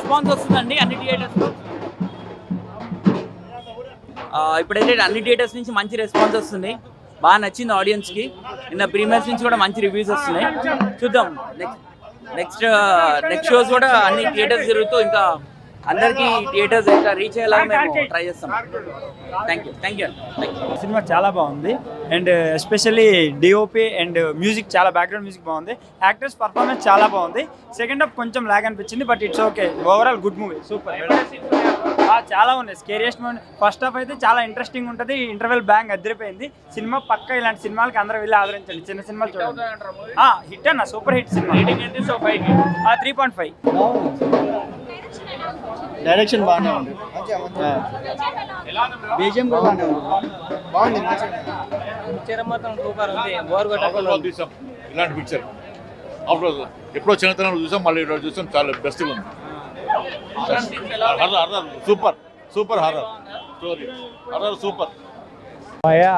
Response వస్తుందండి అన్ని థియేటర్స్లో. ఇప్పుడైతే అన్ని థియేటర్స్ నుంచి మంచి రెస్పాన్స్ వస్తుంది, బాగా నచ్చింది ఆడియన్స్కి. నిన్న ప్రీమియర్స్ నుంచి కూడా మంచి రివ్యూస్ వస్తున్నాయి. చూద్దాం నెక్స్ట్ షోస్ కూడా అన్ని థియేటర్స్ జరుగుతూ ఇంకా అందరికీ థియేటర్స్ ఇంకా రీచ్ అయ్యేలా మేము ట్రై చేస్తాం. Thank you. సినిమా చాలా బాగుంది and especially DOP and music, చాలా బ్యాక్గ్రౌండ్ మ్యూజిక్ బాగుంది. యాక్టర్స్ పర్ఫార్మెన్స్ చాలా బాగుంది. సెకండ్ హాఫ్ కొంచెం లాగ్ అనిపించింది, but it's okay. Overall good movie, super. చాలా ఉన్నాయి స్కేరియస్ట్ మూవీ. ఫస్ట్ హాఫ్ అయితే చాలా ఇంట్రెస్టింగ్ ఉంటుంది, ఇంటర్వెల్ బ్యాంగ్ అదిరిపోయింది. సినిమా పక్క ఇలాంటి సినిమాలకి అందరూ వెళ్ళి ఆదరించండి, చిన్న సినిమాలు చూడండి. హిట్ అన్న, సూపర్ హిట్ సినిమా. 3.5. డైరెక్షన్ బాగానే ఉంది, బీజిఎం కూడా బాగానే ఉంది, బాగుంది. ఇలాంటి పిక్చర్ ఎప్పుడో చిన్నతనంలో చూసాం, మళ్ళీ ఈరోజు చూసాం, చాలా బెస్ట్గా ఉంది. Super horror story, super. భయా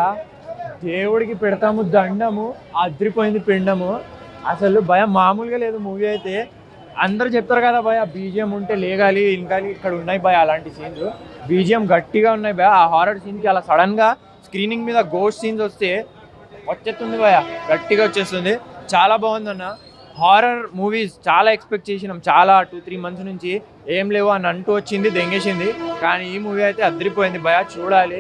దేవుడికి పెడతాము దండము, అదిరిపోయింది పిండము. అసలు భయం మామూలుగా లేదు మూవీ అయితే. అందరూ చెప్తారు కదా భయ బీజిఎం ఉంటే లేగాలి ఇంకాలి, ఇక్కడ ఉన్నాయి భయ అలాంటి సీన్స్. బీజిఎం గట్టిగా ఉన్నాయి భయ. ఆ హారర్ సీన్కి అలా సడన్గా స్క్రీనింగ్ మీద గోస్ట్ సీన్స్ వస్తే వచ్చేస్తుంది భయ, గట్టిగా వచ్చేస్తుంది. చాలా బాగుందన్న. హారర్ మూవీస్ చాలా ఎక్స్పెక్ట్ చేసినాం, చాలా 2-3 months నుంచి ఏం లేవు అని అంటూ వచ్చింది, దెంగేసింది. కానీ ఈ మూవీ అయితే అదిరిపోయింది భయ, చూడాలి.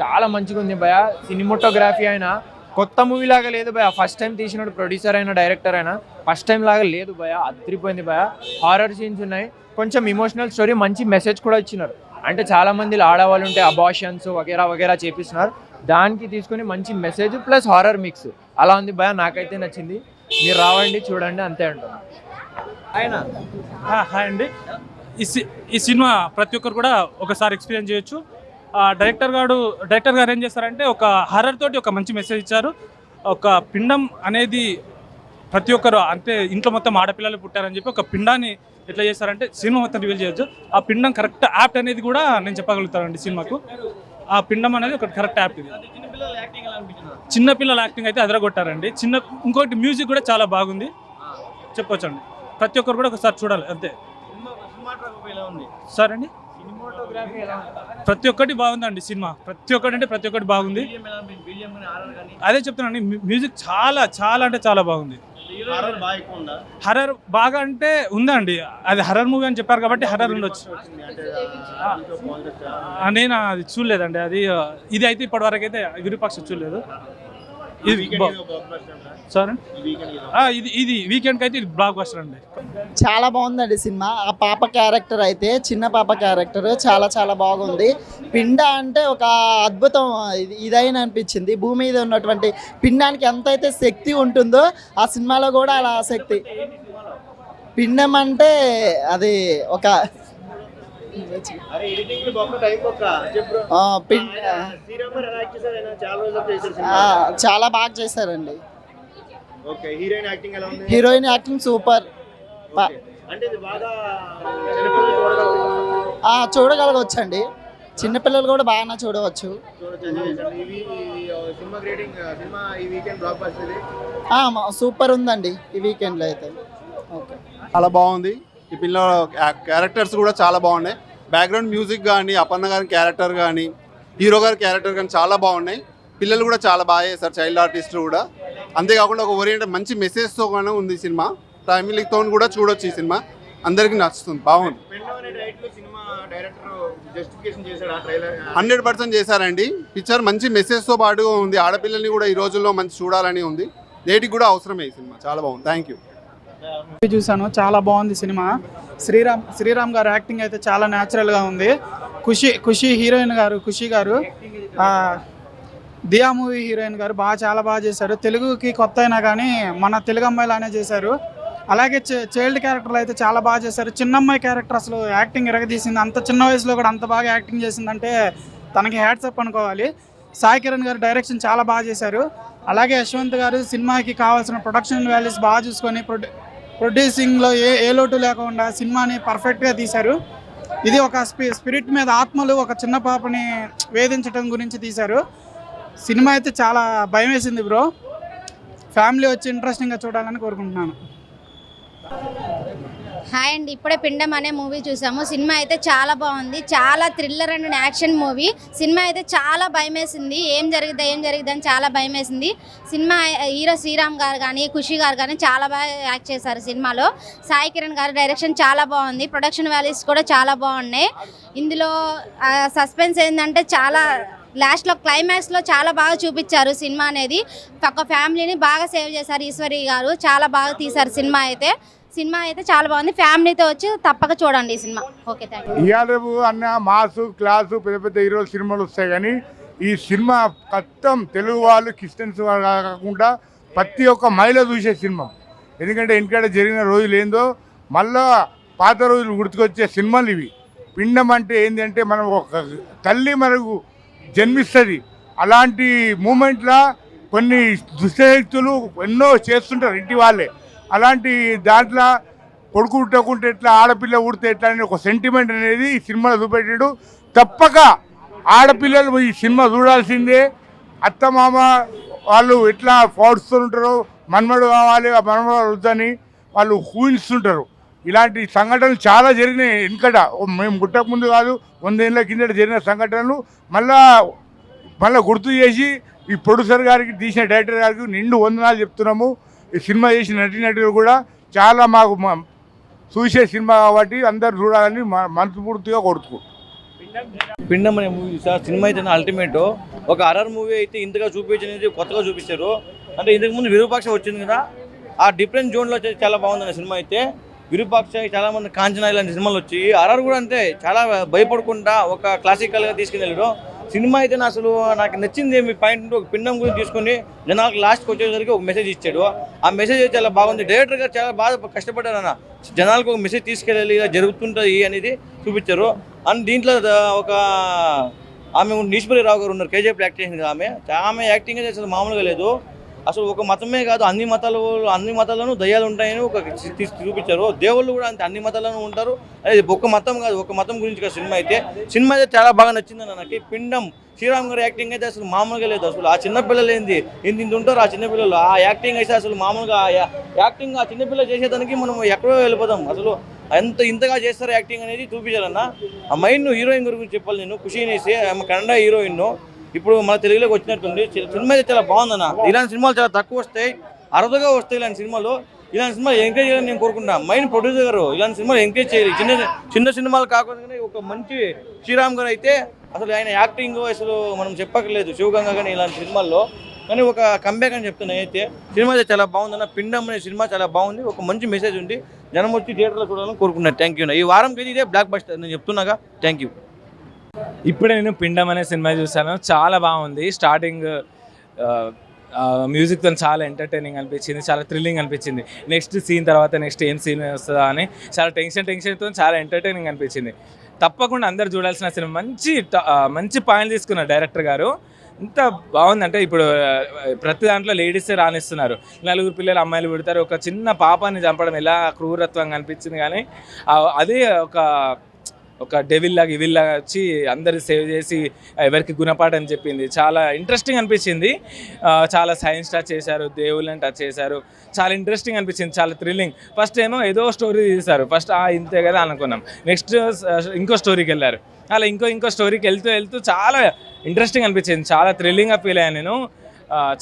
చాలా మంచిగా ఉంది భయ. సినిమాటోగ్రఫీ అయినా కొత్త మూవీ లాగా లేదు భయ. ఫస్ట్ టైం తీసినాడు ప్రొడ్యూసర్ అయినా డైరెక్టర్ అయినా, ఫస్ట్ టైం లాగా లేదు భయ, అదిరిపోయింది భయ. హారర్ సీన్స్ ఉన్నాయి, కొంచెం ఇమోషనల్ స్టోరీ, మంచి మెసేజ్ కూడా ఇచ్చినారు. అంటే చాలా మంది ఆడవాళ్ళు ఉంటే అబార్షన్స్ వగేరా చేపిస్తున్నారు, దానికి తీసుకొని మంచి మెసేజ్ ప్లస్ హారర్ మిక్స్ అలా ఉంది భయ. నాకైతే నచ్చింది, మీరు రావండి చూడండి, అంతే అంటున్నాను. హాయ్ అండి. ఈ సినిమా ప్రతి ఒక్కరు కూడా ఒకసారి ఎక్స్పీరియన్స్ చేయొచ్చు. డైరెక్టర్ గారు ఏం చేస్తారంటే ఒక హర్రర్ తోటి ఒక మంచి మెసేజ్ ఇచ్చారు. ఒక పిండం అనేది ప్రతి ఒక్కరు, అంటే ఇంట్లో మొత్తం ఆడపిల్లలు పుట్టారని చెప్పి ఒక పిండాన్ని ఎట్లా చేస్తారంటే సినిమా మొత్తం రివీల్ చేయొచ్చు. ఆ పిండం కరెక్ట్ యాప్ట్ అనేది కూడా నేను చెప్పగలుగుతానండి సినిమాకు. ఆ పిండం అనేది ఒక కరెక్ట్ యాప్ట్. ఇది చిన్నపిల్లల యాక్టింగ్ అయితే అదరగొట్టారండి. ఇంకోటి మ్యూజిక్ కూడా చాలా బాగుంది, చెప్పొచ్చండి. ప్రతి ఒక్కరు కూడా ఒకసారి చూడాలి, అంతే. సార్ అండి ప్రతి ఒక్కటి బాగుందండి సినిమా, ప్రతి ఒక్కటి బాగుంది. అదే చెప్తున్నానండి, మ్యూజిక్ చాలా అంటే చాలా బాగుంది. హర్రర్ బాగా అంటే ఉందండి, అది హర్రర్ మూవీ అని చెప్పారు కాబట్టి హర్రర్ ఉండొచ్చు. నేను అది చూడలేదండి, ఇది అయితే ఇప్పటి వరకు అయితే విరూపాక్ష చూడలేదు. సార్ ఇది వీకెండ్కి అయితే ఇది బ్లాక్ బస్టర్ అండి. చాలా బాగుందండి సినిమా. ఆ పాప క్యారెక్టర్ అయితే, చిన్న పాప క్యారెక్టర్ చాలా బాగుంది. పిండ అంటే ఒక అద్భుతం ఇదైనా అనిపించింది. భూమి మీద ఉన్నటువంటి పిండానికి ఎంతైతే శక్తి ఉంటుందో ఆ సినిమాలో కూడా అలా శక్తి. పిండం అంటే అది ఒక చాలా బాగా చేశారండి. Heroine acting super. చూడగలగవచ్చండి, చిన్నపిల్లలు కూడా బాగా చూడవచ్చు. సూపర్ ఉందండి ఈ వీకెండ్లో అయితే. ఓకే, చాలా బాగుంది. ఈ పిల్లల క్యారెక్టర్స్ కూడా చాలా బాగున్నాయి. బ్యాక్గ్రౌండ్ మ్యూజిక్ కానీ, అపర్ణ గారి క్యారెక్టర్ కానీ, హీరో గారి క్యారెక్టర్ కానీ చాలా బాగున్నాయి. పిల్లలు కూడా చాలా బాగా చేశారు, చైల్డ్ ఆర్టిస్టులు కూడా. అంతేకాకుండా ఒక ఓరియంటెడ్ మంచి మెసేజ్తో కూడా ఉంది సినిమా. ఫ్యామిలీతో కూడా చూడొచ్చు ఈ సినిమా, అందరికీ నచ్చుతుంది, బాగుంది. 100% చేశారండి. పిక్చర్ మంచి మెసేజ్తో పాటుగా ఉంది. ఆడపిల్లల్ని కూడా ఈ రోజుల్లో మంచి చూడాలని ఉంది. దేటికి కూడా అవసరమే ఈ సినిమా, చాలా బాగుంది. Thank you. చూసాను, చాలా బాగుంది సినిమా. శ్రీరామ్ గారు యాక్టింగ్ అయితే చాలా న్యాచురల్గా ఉంది. ఖుషి హీరోయిన్ గారు, ఖుషి గారు, దియా మూవీ హీరోయిన్ గారు చాలా బాగా చేశారు. తెలుగుకి కొత్త అయినా కానీ మన తెలుగు అమ్మాయిలానే చేశారు. అలాగే చైల్డ్ క్యారెక్టర్లు అయితే చాలా బాగా చేశారు. చిన్నమ్మాయి క్యారెక్టర్ అసలు యాక్టింగ్ ఎరగదీసింది. అంత చిన్న వయసులో కూడా అంత బాగా యాక్టింగ్ చేసిందంటే తనకి హ్యాట్స్ అప్ అనుకోవాలి. సాయి కిరణ్ గారు డైరెక్షన్ చాలా బాగా చేశారు. అలాగే యశ్వంత్ గారు సినిమాకి కావాల్సిన ప్రొడక్షన్ వాల్యూస్ బాగా చూసుకొని ప్రొడ్యూసింగ్లో ఏ లోటు లేకుండా సినిమాని పర్ఫెక్ట్గా తీశారు. ఇది ఒక స్పిరిట్ మీద, ఆత్మలు ఒక చిన్న పాపని వేధించడం గురించి తీశారు. సినిమా అయితే చాలా భయం వేసింది బ్రో. ఫ్యామిలీ వచ్చి ఇంట్రెస్టింగ్గా చూడాలని కోరుకుంటున్నాను. హాయ్ అండి, ఇప్పుడే పిండం అనే మూవీ చూసాము. సినిమా అయితే చాలా బాగుంది, చాలా thriller and action movie. Cinema అయితే చాలా భయం వేసింది, ఏం జరిగిద్దా అని చాలా భయం వేసింది. సినిమా హీరో శ్రీరామ్ గారు కానీ ఖుషి గారు కానీ చాలా బాగా యాక్ట్ చేశారు సినిమాలో. సాయి కిరణ్ గారు డైరెక్షన్ చాలా బాగుంది, ప్రొడక్షన్ వాల్యూస్ కూడా చాలా బాగున్నాయి. ఇందులో సస్పెన్స్ ఏంటంటే చాలా లాస్ట్లో క్లైమాక్స్లో చాలా బాగా చూపించారు సినిమా అనేది. ఒక ఫ్యామిలీని బాగా సేవ్ చేశారు ఈశ్వరి గారు, చాలా బాగా తీశారు సినిమా అయితే చాలా బాగుంది. ఫ్యామిలీతో వచ్చి తప్పక చూడండి ఈ సినిమా. Okay, thank you. ఇవాళ అన్న మాసు క్లాసు పెద్ద పెద్ద హీరోల సినిమాలు వస్తాయి, కానీ ఈ సినిమా మొత్తం తెలుగు వాళ్ళు క్రిస్టియన్స్ వాళ్ళు కాకుండా ప్రతి ఒక్క మహిళ చూసే సినిమా. ఎందుకంటే ఎందుకంటే జరిగిన రోజులు ఏందో మళ్ళా పాత రోజులు గుర్తుకొచ్చే సినిమాలు ఇవి. పిండం అంటే ఏంటంటే మనం ఒక తల్లి మనకు జన్మిస్తుంది, అలాంటి మూమెంట్లో కొన్ని దుష్టశక్తులు ఎన్నో చేస్తుంటారు ఇంటి వాళ్ళే. అలాంటి దాంట్లో కొడుకు పుట్టకుంటే ఎట్లా, ఆడపిల్ల పుడితే ఎట్లా అని ఒక సెంటిమెంట్ అనేది ఈ సినిమాలో చూపెట్టాడు. తప్పక ఆడపిల్లలు ఈ సినిమా చూడాల్సిందే. అత్తమామ వాళ్ళు ఎట్లా పోడుస్తుంటారో, మన్మడు కావాలి మన్మడు వద్దని వాళ్ళు ఊహిస్తుంటారు. ఇలాంటి సంఘటనలు చాలా జరిగినాయి వెనుకట, మేము పుట్టక ముందు కాదు 100 ఏళ్ళ కిందట జరిగిన సంఘటనలు మళ్ళీ గుర్తు చేసి ఈ ప్రొడ్యూసర్ గారికి, తీసిన డైరెక్టర్ గారికి నిండు వందనాలు చెప్తున్నాము. ఈ సినిమా చేసిన నటీనటులు కూడా చాలా మాకు చూసే సినిమా కాబట్టి అందరు చూడాలని మనస్ఫూర్తిగా కోరుకుంటున్నాం. పిండం అనే మూవీ చూసా. సినిమా అయితే అల్టిమేట్. ఒక హర్రర్ మూవీ అయితే ఇంతగా చూపించినది కొత్తగా చూపించారు. అంటే ఇంతకుముందు విరూపాక్ష వచ్చింది కదా, ఆ డిఫరెంట్ జోన్లో చాలా బాగుంది సినిమా అయితే. విరూపాక్ష చాలామంది కాంచనా ఇలాంటి సినిమాలు వచ్చి హర్రర్ కూడా అంతే చాలా భయపడకుండా ఒక క్లాసికల్గా తీసుకుని వెళ్ళారు. సినిమా అయితే అసలు నాకు నచ్చింది ఏమి పాయింట్, ఒక పిండం గురించి తీసుకొని జనాలకు లాస్ట్కి వచ్చేసరికి ఒక మెసేజ్ ఇచ్చాడు. ఆ మెసేజ్ చాలా బాగుంది. డైరెక్టర్ గారు చాలా బాగా కష్టపడ్డారు అన్న, జనాలకు ఒక మెసేజ్ తీసుకెళ్ళాలి, ఇలా జరుగుతుంటుంది అనేది చూపించారు. అండ్ దీంట్లో ఒక ఆమె ఈశ్వరీరావు గారు ఉన్నారు, కేజీఎఫ్ యాక్ట్ చేసింది కదా, ఆమె యాక్టింగ్ అయితే అసలు మామూలుగా లేదు. అసలు ఒక మతమే కాదు, అన్ని మతాలను దయ్యాలు ఉంటాయని ఒక చూపించారు. దేవుళ్ళు కూడా అంతే, అన్ని మతాలను ఉంటారు. అది ఒక మతం కాదు, ఒక మతం గురించి కాదు సినిమా అయితే. సినిమా అయితే చాలా బాగా నచ్చింది నాకు. పిండం శ్రీరామ్ గారి యాక్టింగ్ అయితే అసలు మామూలుగా లేదు. అసలు ఆ చిన్నపిల్లలు ఏంది ఇంత ఉంటారు, ఆ చిన్నపిల్లలు ఆ యాక్టింగ్ అయితే అసలు మామూలుగా యాక్టింగ్ ఆ చిన్నపిల్లలు చేసేదానికి మనం ఎక్కడో వెళ్ళిపోతాం. అసలు ఇంతగా చేస్తారు యాక్టింగ్ అనేది చూపించాలన్న. ఆ మైండ్ హీరోయిన్ గురించి చెప్పాలి నేను. ఖుషి అనేసి ఆమె కన్నడ హీరోయిన్, ఇప్పుడు మన తెలుగులోకి వచ్చినట్టుంది. సినిమా అయితే చాలా బాగుందన్న. ఇలాంటి సినిమాలు చాలా తక్కువ వస్తాయి, అరుదుగా వస్తాయి ఇలాంటి సినిమాలు. ఇలాంటి సినిమాలు ఎంకరేజ్ చేయాలని నేను కోరుకుంటున్నా. మైండ్ ప్రొడ్యూసర్ గారు ఇలాంటి సినిమాలు ఎంకరేజ్ చేయాలి. చిన్న సినిమాలు కాకుండా ఒక మంచి శ్రీరామ్ గారు అయితే అసలు ఆయన యాక్టింగ్ అసలు మనం చెప్పక్కర్లేదు. శివగంగా కానీ ఇలాంటి సినిమాల్లో కానీ ఒక కంబ్యాక్ అని చెప్తున్నా. అయితే సినిమా అయితే చాలా బాగుందన్న. పిండం అనే సినిమా చాలా బాగుంది, ఒక మంచి మెసేజ్ ఉంది. జనం వచ్చి థియేటర్లో చూడాలని కోరుకుంటున్నాను. Thank you. ఈ వారంకి ఇదే బ్లాక్ బస్టర్ నేను చెప్తున్నాగా. Thank you. ఇప్పుడే నేను పిండం అనే సినిమా చూసాను, చాలా బాగుంది. స్టార్టింగ్ మ్యూజిక్తో చాలా ఎంటర్టైనింగ్ అనిపించింది, చాలా థ్రిల్లింగ్ అనిపించింది. నెక్స్ట్ సీన్ తర్వాత నెక్స్ట్ ఏం సీన్ వస్తుందా అని చాలా టెన్షన్తో చాలా ఎంటర్టైనింగ్ అనిపించింది. తప్పకుండా అందరు చూడాల్సిన సినిమా. మంచి పాయింట్ తీసుకున్నారు డైరెక్టర్ గారు. ఇంత బాగుందంటే ఇప్పుడు ప్రతి దాంట్లో లేడీసే రాణిస్తున్నారు. 4 పిల్లలు అమ్మాయిలు పుడతారు, ఒక చిన్న పాపాన్ని చంపడం ఎలా క్రూరత్వంగా అనిపించింది. కానీ అదే ఒక డెవిల్లాగా ఇవిల్లాగా వచ్చి అందరు సేవ్ చేసి ఎవరికి గుణపాఠం చెప్పింది. చాలా ఇంట్రెస్టింగ్ అనిపించింది. చాలా సైన్స్ టచ్ చేశారు, దేవుళ్ళని టచ్ చేశారు. చాలా ఇంట్రెస్టింగ్ అనిపించింది, చాలా థ్రిల్లింగ్. ఫస్ట్ ఏమో ఏదో స్టోరీ తీశారు, ఫస్ట్ ఇంతే కదా అనుకున్నాం. నెక్స్ట్ ఇంకో స్టోరీకి వెళ్ళారు, అలా ఇంకో స్టోరీకి వెళ్తూ చాలా ఇంట్రెస్టింగ్ అనిపించింది. చాలా థ్రిల్లింగ్గా ఫీల్ అయ్యాను నేను.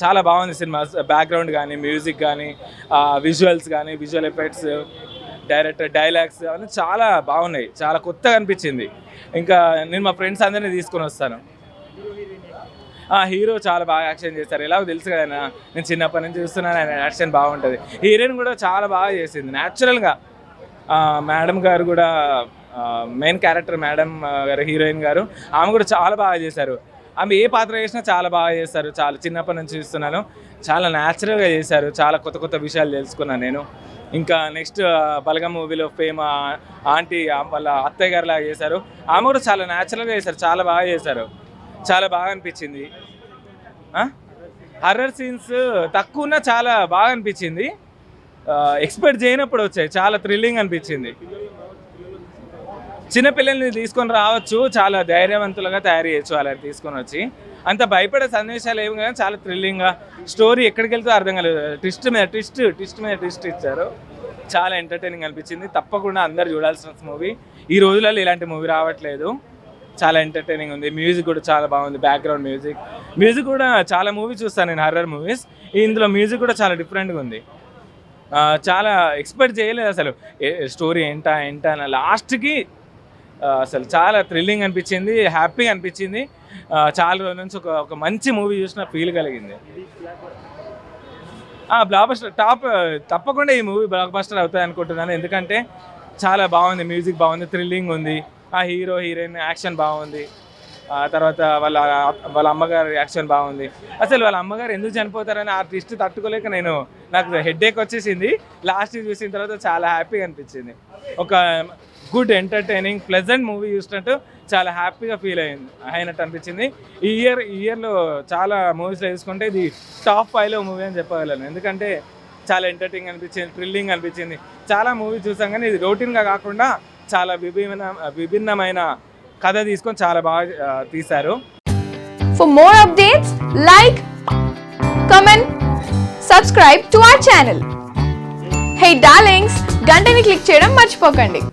చాలా బాగుంది సినిమా. బ్యాక్గ్రౌండ్ కానీ, మ్యూజిక్ కానీ, విజువల్స్ కానీ, విజువల్ ఎఫెక్ట్స్, డైరెక్టర్ డైలాగ్స్ అవన్నీ చాలా బాగున్నాయి, చాలా కొత్తగా అనిపించింది. ఇంకా నేను మా ఫ్రెండ్స్ అందరినీ తీసుకొని వస్తాను. హీరో చాలా బాగా యాక్షన్ చేస్తారు, ఎలాగో తెలుసు కదా, నేను చిన్నప్పటి నుంచి చూస్తున్నాను, ఆయన యాక్షన్ బాగుంటుంది. హీరోయిన్ కూడా చాలా బాగా చేసింది న్యాచురల్గా. మేడం గారు కూడా మెయిన్ క్యారెక్టర్ మేడం గారు, హీరోయిన్ గారు, ఆమె కూడా చాలా బాగా చేశారు. ఆమె ఏ పాత్ర చేసినా చాలా బాగా చేస్తారు. చాలా చిన్నప్పటి నుంచి చూస్తున్నాను, చాలా న్యాచురల్గా చేశారు. చాలా కొత్త విషయాలు తెలుసుకున్నాను నేను. ఇంకా నెక్స్ట్ బలగం మూవీలో ఫేమ్ ఆంటీ వాళ్ళ అత్తయ్య గారు లాగా చేశారు, ఆమె కూడా చాలా న్యాచురల్గా చేశారు, చాలా బాగా చేశారు. చాలా బాగా అనిపించింది. హర్రర్ సీన్స్ తక్కువ ఉన్నా చాలా బాగా అనిపించింది. ఎక్స్పెక్ట్ చేయనప్పుడు వచ్చాయి, చాలా థ్రిల్లింగ్ అనిపించింది. చిన్నపిల్లల్ని తీసుకొని రావచ్చు, చాలా ధైర్యవంతులుగా తయారు చేయొచ్చు వాళ్ళని తీసుకొని వచ్చి. అంత భయపడే సన్నివేశాలు ఏమి కానీ చాలా థ్రిల్లింగ్గా స్టోరీ ఎక్కడికి వెళ్తే అర్థం కాలేదు. ట్విస్ట్ మీద ట్విస్ట్ ఇచ్చారు. చాలా ఎంటర్టైనింగ్ అనిపించింది. తప్పకుండా అందరు చూడాల్సిన మూవీ. ఈ రోజులలో ఇలాంటి మూవీ రావట్లేదు. చాలా ఎంటర్టైనింగ్ ఉంది. మ్యూజిక్ కూడా చాలా బాగుంది. బ్యాక్గ్రౌండ్ మ్యూజిక్ కూడా చాలా మూవీ చూస్తాను నేను, హర్రర్ మూవీస్. ఇందులో మ్యూజిక్ కూడా చాలా డిఫరెంట్గా ఉంది. చాలా ఎక్స్పెక్ట్ చేయలేదు అసలు స్టోరీ ఏంటా అని. లాస్ట్కి అసలు చాలా థ్రిల్లింగ్ అనిపించింది, హ్యాపీగా అనిపించింది. చాలా రోజుల నుంచి ఒక మంచి మూవీ చూసిన ఫీల్ కలిగింది. బ్లాక్ బస్టర్ తప్పకుండా ఈ మూవీ బ్లాక్ బస్టర్ అవుతుంది అనుకుంటున్నాను. ఎందుకంటే చాలా బాగుంది, మ్యూజిక్ బాగుంది, థ్రిల్లింగ్ ఉంది. ఆ హీరో హీరోయిన్ యాక్షన్ బాగుంది. తర్వాత వాళ్ళ అమ్మగారు యాక్షన్ బాగుంది. అసలు వాళ్ళ అమ్మగారు ఎందుకు చనిపోతారని ఆ ట్విస్ట్ తట్టుకోలేక నాకు హెడ్ఏక్ వచ్చేసింది. లాస్ట్ చూసిన తర్వాత చాలా హ్యాపీగా అనిపించింది. ఒక గుడ్ ఎంటర్టైనింగ్ ప్లెజెంట్ మూవీ చూసినట్టు చాలా హ్యాపీగా ఫీల్ అయినట్టు అనిపించింది. ఈ ఇయర్లో చాలా మూవీస్లో చూసుకుంటే ఇది టాప్ 5లో మూవీ అని చెప్పగలను. ఎందుకంటే చాలా ఎంటర్టైనింగ్ అనిపించింది, థ్రిల్లింగ్ అనిపించింది. చాలా మూవీ చూసాం కానీ ఇది రొటీన్గా కాకుండా చాలా విభిన్నమైన కథ తీసుకొని చాలా బాగా తీశారు. For more updates, like, comment, subscribe to our channel. Hey darlings, గంటని click చేయడం మర్చిపోకండి.